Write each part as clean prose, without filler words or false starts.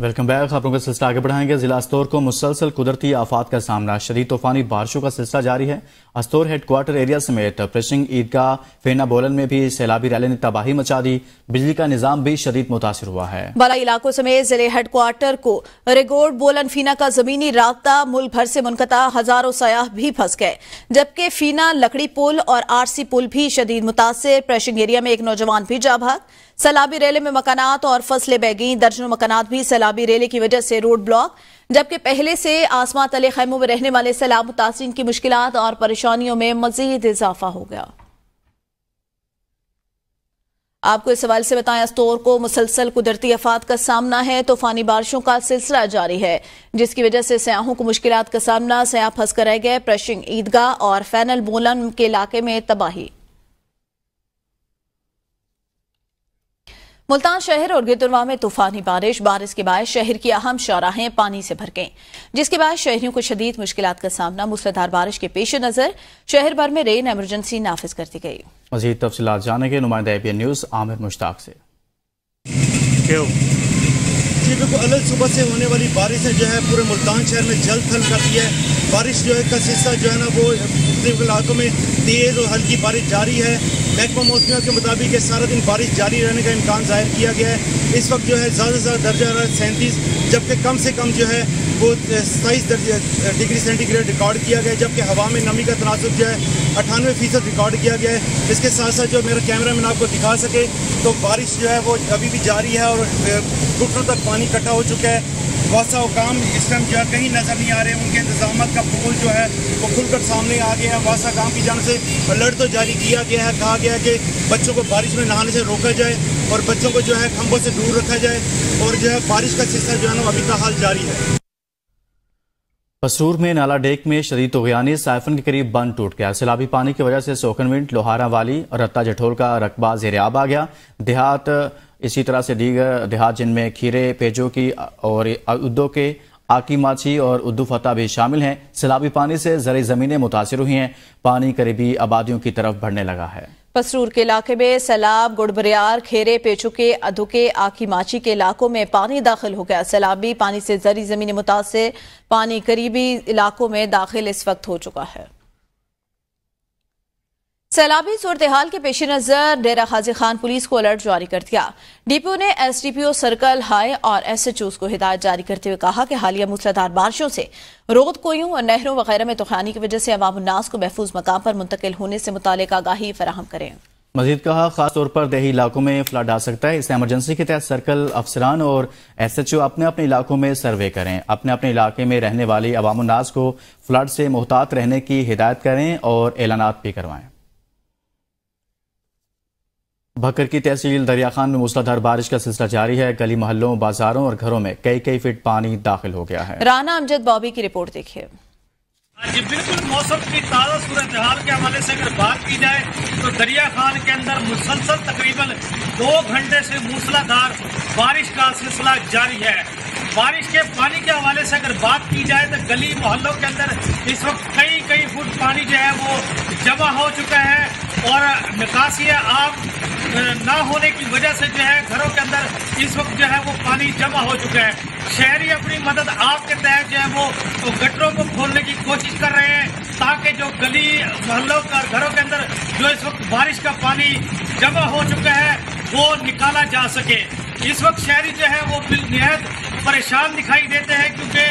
Welcome back. خبروں کا سلسلہ آگے بڑھائیں گے. ضلع استور کو مسلسل قدرتی آفات کا سامنا. شدید طوفانی بارشوں کا سلسلہ جاری ہے. استور ہیڈ کوارٹر ایریا سمیت پریشنگ عیدگاہ فینا بولن میں بھی سیلابی ریلیں نے تباہی مچا دی. بجلی کا نظام بھی شدید متاثر ہوا ہے. بالائی علاقوں سمیت ضلع ہیڈ کوارٹر کو ریگوڑ بولن فینا کا زمینی رابطہ ملک بھر سے منقطع. ہزاروں سیاح بھی پھنس گئے، جبکہ فینا لکڑی پل اور RC پل بھی شدید متاثر. پریشنگ ایریا میں ایک نوجوان بھی جاں بحق. سیلابی ریلے میں مکانات اور فصلیں بہہ گئیں. درجنوں مکانات بھی سیلابی ریلے کی وجہ سے روڈ بلاک، جبکہ پہلے سے آسمان تلے خیموں میں رہنے والے سیلاب متاثرین کی مشکلات اور پریشانیوں میں مزید اضافہ ہو گیا. آپ کو اس حوالے سے بتائیں، استور کو مسلسل قدرتی آفات کا سامنا ہے. طوفانی بارشوں کا سلسلہ جاری ہے، جس کی وجہ سے سیاحوں کو مشکلات کا سامنا. سیاح پھنس کر رہ گئے. پریشنگ عیدگاہ اور فینل بولن کے علاقے میں تباہی. ملتان شہر اور گردرواہ میں طوفانی بارش کے باعث شہر کی اہم شاہراہیں پانی سے بھر گئیں، جس کے باعث شہریوں کو شدید مشکلات کا سامنا. موسلادھار بارش کے پیش نظر شہر بھر میں رین ایمرجنسی نافذ کر دی گئی. مزید تفصیلات جانیں گے نمائندہ ABN نیوز عامر مشتاق سے. جی بالکل، الگ صبح سے ہونے والی بارش نے جو ہے پورے ملتان شہر میں جل تھل کر دیا ہے. بارش جو ہے کا سلسلہ جو ہے نا وہ مختلف علاقوں میں تیز اور ہلکی بارش جاری ہے. محکمہ موسمیات کے مطابق سارا دن بارش جاری رہنے کا امکان ظاہر کیا گیا ہے. اس وقت جو ہے زیادہ سے زیادہ درجہ حرارت 37، جبکہ کم سے کم جو ہے وہ 27 ڈگری سینٹی گریڈ ریکارڈ کیا گیا ہے. جبکہ ہوا میں نمی کا تناسب جو ہے 98% ریکارڈ کیا گیا ہے. اس کے ساتھ ساتھ جو میرا کیمرہ مین آپ کو دکھا سکے تو بارش جو ہے وہ ابھی بھی جاری ہے اور گھٹنوں تک پانی اکٹھا ہو چکا ہے. واسطہ حکام اس ٹائم جو ہے کہیں نظر نہیں آ رہے. ان کے انتظامات کا پول جو ہے وہ کھل کر سامنے آ گیا ہے. واسطہ حکام کی جانب سے الرٹ تو جاری کیا گیا ہے. کہا گیا ہے کہ بچوں کو بارش میں نہانے سے روکا جائے اور بچوں کو جو ہے کھمبوں سے دور رکھا جائے. اور جو ہے بارش کا سلسلہ جو ہے نا ابھی تاحال جاری ہے. پسرور میں نالا ڈیک میں شدید طغیانی. سائفن کے قریب بند ٹوٹ گیا. سیلابی پانی کی وجہ سے سوکنوینٹ، لوہارا والی اور رتا جٹھول کا رقبہ زیر آب آ گیا. دیہات اسی طرح سے دیگر دیہات جن میں کھیرے، پیجو کی اور ادو کے آکی ماچھی اور ادو فتح بھی شامل ہیں. سیلابی پانی سے زرعی زمینیں متاثر ہوئی ہیں. پانی قریبی آبادیوں کی طرف بڑھنے لگا ہے. پسرور کے علاقے میں سیلاب گڑبریار، کھیرے، پیچو کے، ادو کے، آکی ماچی کے علاقوں میں پانی داخل ہو گیا. سیلابی پانی سے زرعی زمینیں متاثر. پانی قریبی علاقوں میں داخل اس وقت ہو چکا ہے. سیلابی صورتحال کے پیش نظر ڈیرہ غازی خان پولیس کو الرٹ جاری کر دیا. DPO نے SDPO سرکل ہائی اور SHOs کو ہدایت جاری کرتے ہوئے کہا کہ حالیہ موسلادھار بارشوں سے رود کویوں اور نہروں وغیرہ میں طوفانی کی وجہ سے عوام الناس کو محفوظ مقام پر منتقل ہونے سے متعلق آگاہی فراہم کریں. مزید کہا خاص طور پر دیہی علاقوں میں فلڈ آ سکتا ہے. اس ایمرجنسی کے تحت سرکل افسران اور SHO اپنے اپنے علاقوں میں سروے کریں. اپنے اپنے علاقے میں رہنے والی عوام الناس کو فلڈ سے محتاط رہنے کی ہدایت کریں اور اعلانات بھی کروائیں. بھکر کی تحصیل دریا خان میں موسلادھار بارش کا سلسلہ جاری ہے. گلی محلوں، بازاروں اور گھروں میں کئی فٹ پانی داخل ہو گیا ہے. رانا امجد بابی کی رپورٹ دیکھیے. جی بالکل، موسم کی تازہ صورتحال کے حوالے سے اگر بات کی جائے تو دریا خان کے اندر مسلسل تقریباً 2 گھنٹے سے موسلادھار بارش کا سلسلہ جاری ہے. بارش کے پانی کے حوالے سے اگر بات کی جائے تو گلی محلوں کے اندر اس وقت کئی فٹ پانی جو ہے وہ جمع ہو چکا ہے اور نکاسی آب نہ ہونے کی وجہ سے جو ہے گھروں کے اندر اس وقت جو ہے وہ پانی جمع ہو چکا ہے. شہری اپنی مدد آپ کے تحت جو ہے وہ گٹروں کو کھولنے کی کوشش کر رہے ہیں تاکہ جو گلی محلوں کا گھروں کے اندر جو اس وقت بارش کا پانی جمع ہو چکا ہے وہ نکالا جا سکے. اس وقت شہری جو ہے وہ نہایت پریشان دکھائی دیتے ہیں کیونکہ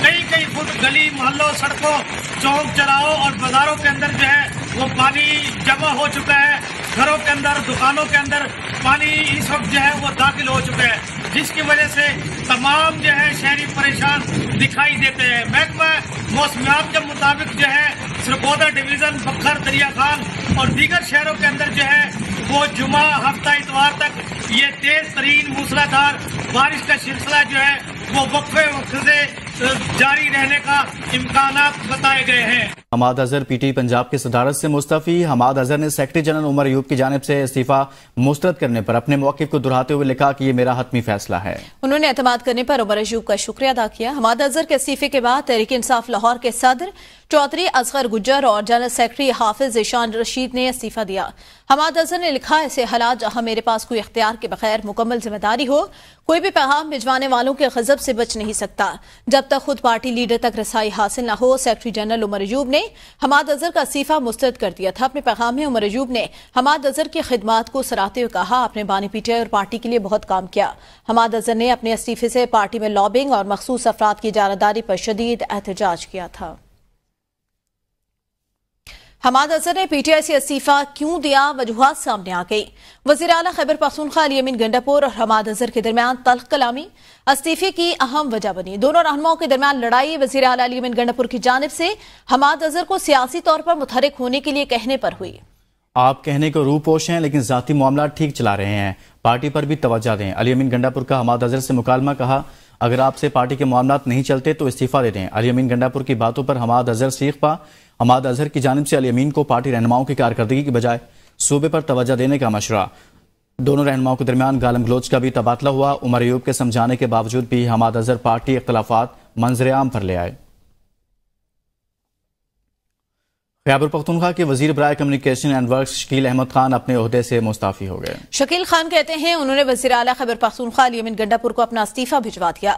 کئی فٹ گلی محلوں، سڑکوں، چوک چراہوں اور بازاروں کے اندر جو ہے وہ پانی جمع ہو چکا ہے. گھروں کے اندر، دکانوں کے اندر پانی اس وقت جو ہے وہ داخل ہو چکا ہے، جس کی وجہ سے تمام جو ہے شہری پریشان دکھائی دیتے ہیں. محکمہ موسمیات کے مطابق جو ہے سرگودا ڈویژن، بکھر، دریا خان اور دیگر شہروں کے اندر جو ہے وہ جمعہ ہفتہ اتوار تک یہ تیز ترین موسلادھار بارش کا سلسلہ جو ہے وہ وقفے سے جاری رہنے کا امکانات بتائے گئے ہیں. حماد اظہر PTI پنجاب کی صدارت سے مستعفی. حماد اظہر نے سیکرٹری جنرل عمر ایوب کی جانب سے استعفیٰ مسترد کرنے پر اپنے موقف کو دہراتے ہوئے لکھا کہ یہ میرا حتمی فیصلہ ہے. انہوں نے اعتماد کرنے پر عمر ایوب کا شکریہ ادا کیا. حماد اظہر کے استعفے کے بعد تحریک انصاف لاہور کے صدر چودھری اصغر گجر اور جنرل سیکرٹری حافظ ذیشان رشید نے استعفیٰ دیا. حماد اظہر نے لکھا، ایسے حالات جہاں میرے پاس کوئی اختیار کے بغیر مکمل ذمہ داری ہو، کوئی بھی پیغام بھجوانے والوں کے غضب से बच नहीं सकता जब तक खुद पार्टी लीडर तक रसाई हासिल न हो। सेक्रेटरी जनरल उमर अयूब ने हमाद अजहर का इस्तीफा मुस्तरद कर दिया था। अपने पैगाम में उमर अयूब ने हमाद अजहर की खिदमात को सराहते हुए कहा, आपने बानी पीटीआई और पार्टी के लिए बहुत काम किया। हमाद अजहर ने अपने इस्तीफे से पार्टी में लॉबिंग और मखसूस अफराद की इजारादारी पर शदीद एहतजाज किया था। हमाद अजहर ने पीटीआई से इस्तीफा क्यों दिया, वजूहात सामने आ गई। वजीर आला खैबर पख्तूनख्वा अली अमीन गंडापुर और हमाद अजहर के दरमियान तल्ख कलामी इस्तीफे की अहम वजह बनी। दोनों रहनुमाओं के दरमियान लड़ाई वजीर आला अली अमीन गंडापुर की जानिब से हमाद अजहर को सियासी तौर पर मुतहरिक होने के लिए कहने पर हुई। आप कहने को रूपोश हैं लेकिन जाती मामला ठीक चला रहे हैं, पार्टी पर भी तवज्जो दें। अली अमीन गंडापुर का हमाद अजहर से मुकालमा, कहा अगर आपसे पार्टी के मामलात नहीं चलते तो इस्तीफा दे दें। अली अमीन गंडापुर की बातों पर हमाद अजहर सीख पा। हमाद अजहर की जानिब से अली अमीन को पार्टी रहनुमाओं की कारकर्दगी की बजाय सूबे पर तवज्जो देने का मशवरा। दोनों रहनुमाओं के दरमियान गालम गलोच का भी तबादला हुआ। उमर अयूब के समझाने के बावजूद भी हमाद अजहर पार्टी इख्तलाफात मंजर आम पर ले आए। खैबर पख्तूनख्वा के वजीर बराए communication and works Shakeel Ahmed Khan अपने ओहदे से मुस्ताफी हो गए। शकील खान कहते हैं उन्होंने वजीर आला खैबर पख्तूनख्वा अली अमीन गंडापुर को अपना इस्तीफा भिजवा दिया।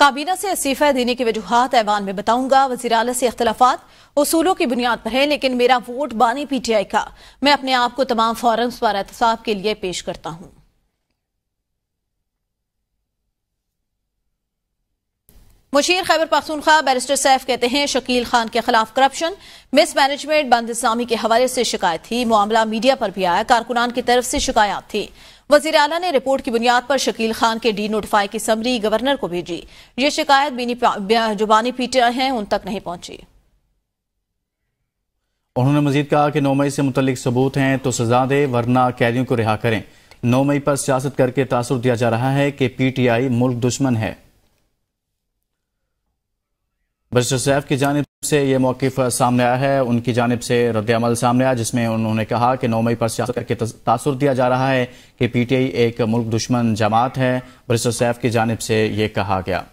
काबीना से इस्तीफा देने की वजूहात ऐवान में बताऊंगा। वजीर आला से इख्तलाफात उसूलों की बुनियाद पर है, लेकिन मेरा वोट बानी पीटीआई का। मैं अपने आप को तमाम फोरम्स पर एहतसाब के लिए पेश करता हूं। मुशीर खैबर पख्तूनख्वा बैरिस्टर सैफ कहते हैं शकील खान के खिलाफ करप्शन, मिस मैनेजमेंट, बंदसामी के हवाले से शिकायत थी। मामला मीडिया पर भी आया, कारकुनान की तरफ से शिकायत थी। वजीर आला ने रिपोर्ट की बुनियाद पर शकील खान के डी नोटिफाई की समरी गवर्नर को भेजी। ये शिकायत जो बानी पीटीआई हैं उन तक नहीं पहुंची। उन्होंने मजीद कहा कि 9 मई से मुतल्लिक सबूत हैं तो सजा दे, वरना कैदियों को रिहा करें। 9 मई पर सियासत करके तासुर दिया जा रहा है कि पीटीआई मुल्क दुश्मन है। बैरिस्टर सैफ की जानिब से ये मौक़िफ़ सामने आया है, उनकी जानिब से रद्द-ए-अमल सामने आया जिसमें उन्होंने कहा कि 9 मई पर सियासत करके तासुर दिया जा रहा है कि पीटीआई एक मुल्क दुश्मन जमात है। बैरिस्टर सैफ की जानिब से ये कहा गया।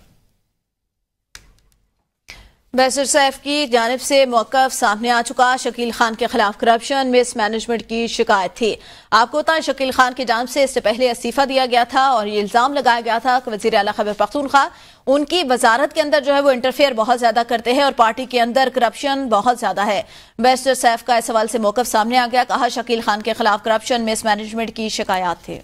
बैरिस्टर सैफ की जानिब से मौक़िफ़ सामने आ चुका। शकील खान के खिलाफ करप्शन, मिस मैनेजमेंट की शिकायत थी। आपको बताएं शकील खान की जानिब से इससे पहले इस्तीफा दिया गया था और ये इल्जाम लगाया गया था कि वज़ीर आला खैबर पख्तूनख्वा उनकी वजारत के अंदर जो है वो इंटरफेयर बहुत ज्यादा करते हैं और पार्टी के अंदर करप्शन बहुत ज्यादा है। बैरिस्टर सैफ का इस सवाल से मौक़िफ़ सामने आ गया। कहा शकील खान के खिलाफ करप्शन, मिस मैनेजमेंट की शिकायत थी।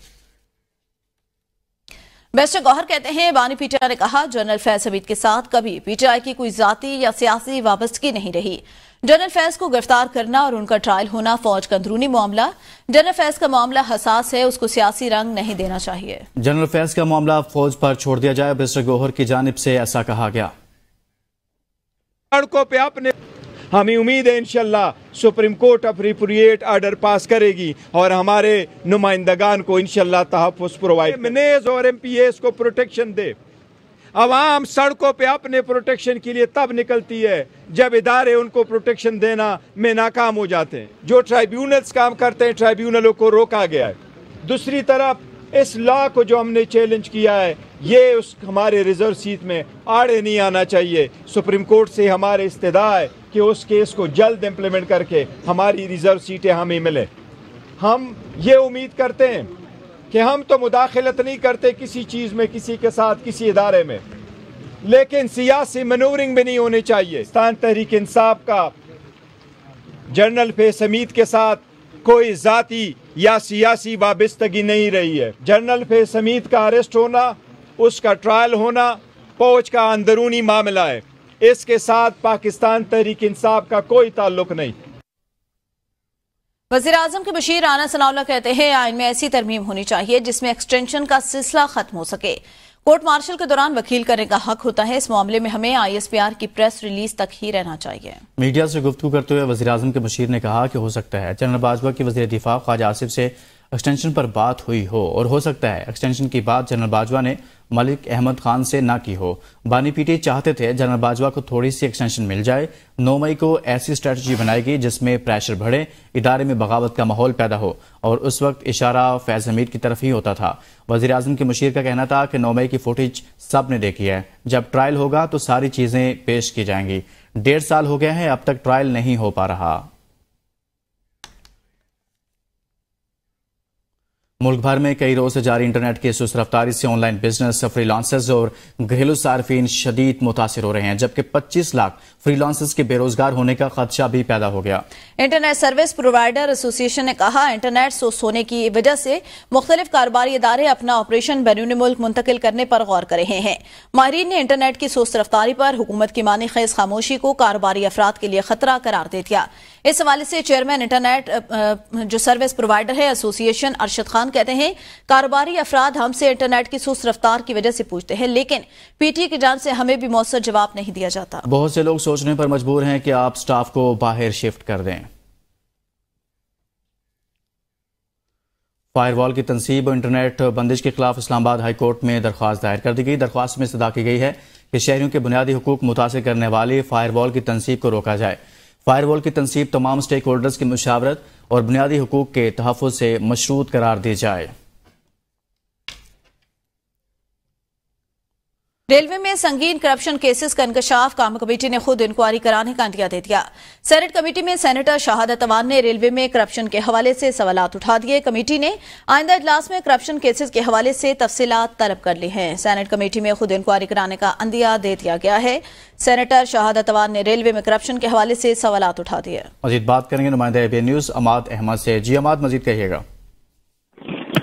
बैरिस्टर गौहर कहते हैं बानी पीटीआई ने कहा जनरल फैज हमीद के साथ कभी पीटीआई की कोई जाती या सियासी वाबस्तगी नहीं रही। जनरल फैज को गिरफ्तार करना और उनका ट्रायल होना फौज का अंदरूनी मामला। जनरल फैज का मामला हसास है, उसको सियासी रंग नहीं देना चाहिए। जनरल फैज का मामला फौज पर छोड़ दिया जाए, बैरिस्टर गौहर की जानिब से ऐसा कहा गया। सड़कों पे अपने हमें उम्मीद है इंशाल्लाह supreme court appropriate order pass करेगी और हमारे नुमाइंदगान को इंशाल्लाह तहफ़्फ़ुज़ प्रोवाइड, एमएनएज़ और एमपीएस को प्रोटेक्शन दे। अवाम सड़कों पे अपने प्रोटेक्शन के लिए तब निकलती है जब इदारे उनको प्रोटेक्शन देना में नाकाम हो जाते हैं। जो ट्राइब्यूनल्स काम करते हैं, ट्राइब्यूनलों को रोका गया है। दूसरी तरफ इस लॉ को जो हमने चैलेंज किया है, ये उस हमारे रिजर्व सीट में आड़े नहीं आना चाहिए। सुप्रीम कोर्ट से हमारे इस्तदा है कि उस केस को जल्द इम्प्लीमेंट करके हमारी रिजर्व सीटें हमें मिले। हम ये उम्मीद करते हैं कि हम तो मुदाखलत नहीं करते किसी चीज़ में, किसी के साथ, किसी इदारे में, लेकिन सियासी मनूवरिंग भी नहीं होनी चाहिए। पाकिस्तान तहरीक इंसाफ का जनरल फैज हमीद के साथ कोई जाती या सियासी वाबस्तगी नहीं रही है। जनरल फैज हमीद का अरेस्ट होना, उसका ट्रायल होना फौज का अंदरूनी मामला है। इसके साथ पाकिस्तान तहरीक इंसाफ का कोई ताल्लुक नहीं। वज़ीर आज़म के बशीर राना सनाउल्लाह कहते हैं आइन में ऐसी तरमीम होनी चाहिए जिसमें एक्सटेंशन का सिलसिला खत्म हो सके। कोर्ट मार्शल के दौरान वकील करने का हक होता है। इस मामले में हमें ISPR की प्रेस रिलीज तक ही रहना चाहिए। मीडिया से गुफ्तगू करते हुए वज़ीर आज़म के बशीर ने कहा कि हो सकता है जनरल बाजवा की वज़ीर दिफा ख्वाजा आसिफ से एक्सटेंशन पर बात हुई हो और हो सकता है एक्सटेंशन की बात जनरल बाजवा ने मलिक अहमद खान से ना की हो। बानी पीटीआई चाहते थे जनरल बाजवा को थोड़ी सी एक्सटेंशन मिल जाए। 9 मई को ऐसी स्ट्रेटजी बनाएगी जिसमें प्रेशर बढ़े, इदारे में बगावत का माहौल पैदा हो, और उस वक्त इशारा फैज हमीद की तरफ ही होता था। वज़ीर आज़म के मुशीर का कहना था कि 9 मई की फुटेज सब ने देखी है, जब ट्रायल होगा तो सारी चीजें पेश की जाएंगी। 1.5 साल हो गए हैं, अब तक ट्रायल नहीं हो पा रहा। मुल्क भर में कई रोज से जारी इंटरनेट की सुस्त रफ्तारी से ऑनलाइन बिजनेस, फ्रीलांसर्स और घरेलू सार्फिन शदीद मुतासिर हो रहे हैं, जबकि 25 लाख फ्रीलांसर्स के बेरोजगार होने का खदशा भी पैदा हो गया। इंटरनेट सर्विस प्रोवाइडर एसोसिएशन ने कहा, इंटरनेट सुस्त होने की वजह से मुख्तलिफ कारोबारी इदारे अपना ऑपरेशन बैरून मुल्क मुंतकिल करने पर गौर कर रहे हैं। माहिरीन ने इंटरनेट की सुस्त रफ्तारी पर हुकूमत की मानी खेज खामोशी को कारोबारी अफराद के लिए खतरा करार दे दिया। इस हवाले से चेयरमैन इंटरनेट जो सर्विस प्रोवाइडर है एसोसिएशन अरशद खान कहते हैं, कारोबारी अफराद हमसे इंटरनेट की सुस्त रफ्तार की वजह से पूछते हैं, लेकिन पीटीए की जान से हमें भी मौसर जवाब नहीं दिया जाता। बहुत से लोग सोचने पर मजबूर हैं कि आप स्टाफ को बाहर शिफ्ट कर दें। फायरवॉल की तनसीब और इंटरनेट बंदिश के खिलाफ इस्लामाबाद हाई कोर्ट में दरख्वास्त दायर कर दी गई। दरख्वास्त में इस्तदा की गई है कि शहरियों के बुनियादी हुकूक मुतासिर करने वाली फायरवॉल की तनसीब को रोका जाए। फायरवॉल की तनसीब तमाम स्टेक होल्डर्स की मुशावरत और बुनियादी हुकूक के तहफ़्फ़ुज़ से मशरूत करार दी जाए। रेलवे में संगीन करप्शन केसेस का इंकशाफ, काम कमेटी ने खुद इंक्वायरी कराने का इंदिया दे दिया। सेनेट कमेटी में सेनेटर शहादत अवान ने रेलवे में करप्शन के हवाले से सवालात उठा दिए। कमेटी ने आइंदा इजलास में करप्शन केसेस के हवाले से तफसीलात तलब कर ली हैं। सेनेट कमेटी में खुद इंक्वायरी कराने का इंदिया दे दिया गया है। सेनेटर शहादत अवान ने रेलवे में करप्शन के हवाले से सवालात उठा दिए। मजीद बात करेंगे नुमाइंदा एबीएन न्यूज़ अमाद अहमद से। जी अमाद, मजीद कहिएगा।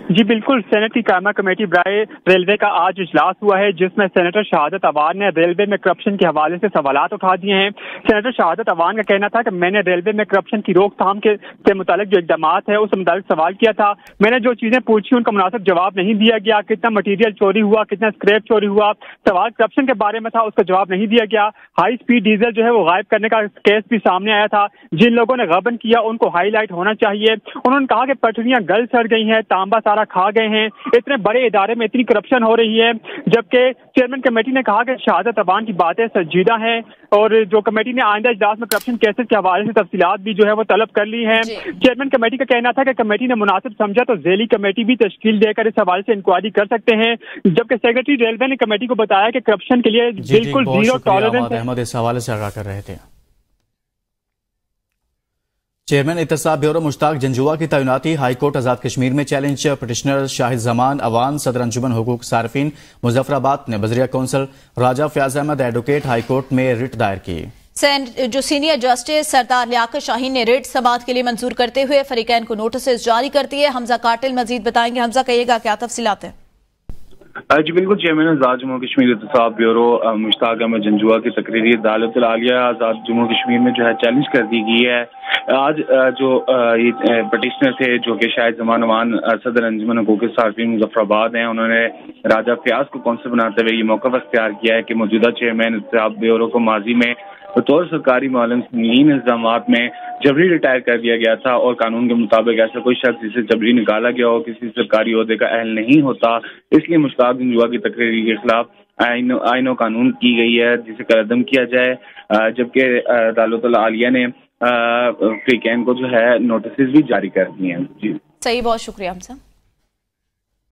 जी बिल्कुल, सेनेट की कायमा कमेटी बराए रेलवे का आज इजलास हुआ है, जिसमें सेनेटर शहादत अवान ने रेलवे में करप्शन के हवाले से सवालात उठा दिए हैं। सेनेटर शहादत अवान का कहना था कि मैंने रेलवे में करप्शन की रोकथाम के मुतालिक जो इकदामात है उस मुतालिक सवाल किया था। मैंने जो चीजें पूछी उनका मुनासिब जवाब नहीं दिया गया। कितना मटीरियल चोरी हुआ, कितना स्क्रैप चोरी हुआ, सवाल करप्शन के बारे में था, उसका जवाब नहीं दिया गया। हाई स्पीड डीजल जो है वो गायब करने का केस भी सामने आया था। जिन लोगों ने गबन किया उनको हाईलाइट होना चाहिए। उन्होंने कहा कि पटरियां गल सड़ गई हैं, तांबा सारा खा गए हैं, इतने बड़े इदारे में इतनी करप्शन हो रही है। जबकि चेयरमैन कमेटी ने कहा कि शहादत अवान की बातें संजीदा हैं और जो कमेटी ने आइंदा इजलास में करप्शन केसेस के हवाले से तफसीलात भी जो है वो तलब कर ली हैं। चेयरमैन कमेटी का कहना था कि कमेटी ने मुनासिब समझा तो ज़ेली कमेटी भी तश्कील देकर इस हवाले से इंक्वायरी कर सकते हैं। जबकि सेक्रेटरी रेलवे ने कमेटी को बताया कि करप्शन के लिए बिल्कुल जीरो टॉलरेंस है। अहमद इस हवाले से आगाह कर रहे थे। चेयरमैन एहतसाब ब्यूरो मुश्ताक जंजुआ की तैनाती हाईकोर्ट आजाद कश्मीर में चैलेंज। पिटिशनर शाहिद जमान अवान सदर अंजुमन हुकूक सार्फिन मुजफ्फराबाद ने बजरिया कौंसल राजा फयाज अहमद एडवोकेट हाईकोर्ट में रिट दायर की। जो सीनियर जस्टिस सरदार लियाकत शाहीन ने रिट समाअत के लिए मंजूर करते हुए फरीकैन को नोटिस जारी कर दिए। हमजा काटिल मजीद बताएंगे। हमजा, कहिएगा क्या तफसीलात है? जी बिल्कुल, चेयरमैन आजाद जम्मू कश्मीर एहतसाब ब्यूरो मुश्ताक अहमद जंजुआ की तकरीरी अदालत आलिया आजाद जम्मू कश्मीर में जो है चैलेंज कर दी गई है। आज जो ये पटिशनर थे जो कि शाहिद जमान अवान सदर अंजुमन हुकूक सार्फिन मुजफ्फराबाद हैं, उन्होंने राजा फयाज को कौंसल बनाते हुए ये मौक़िफ़ अख्तियार किया है कि मौजूदा चेयरमैन एहतसाब ब्यूरो को माजी में बतौर सरकारी मालूम संगीन इल्जामात में जबरी रिटायर कर दिया गया था और कानून के मुताबिक ऐसा कोई शख्स जिसे जबरी निकाला गया हो किसी सरकारी ओहदे का अहल नहीं होता। इसलिए मुश्ताक जंजुआ की तकरीरी के खिलाफ आईन कानून की गई है जिसे कलअदम किया जाए। जबकि अदालत आलिया ने फ्रीकैन को जो है नोटिस भी जारी कर दिए हैं। जी सही, बहुत शुक्रिया हमसे।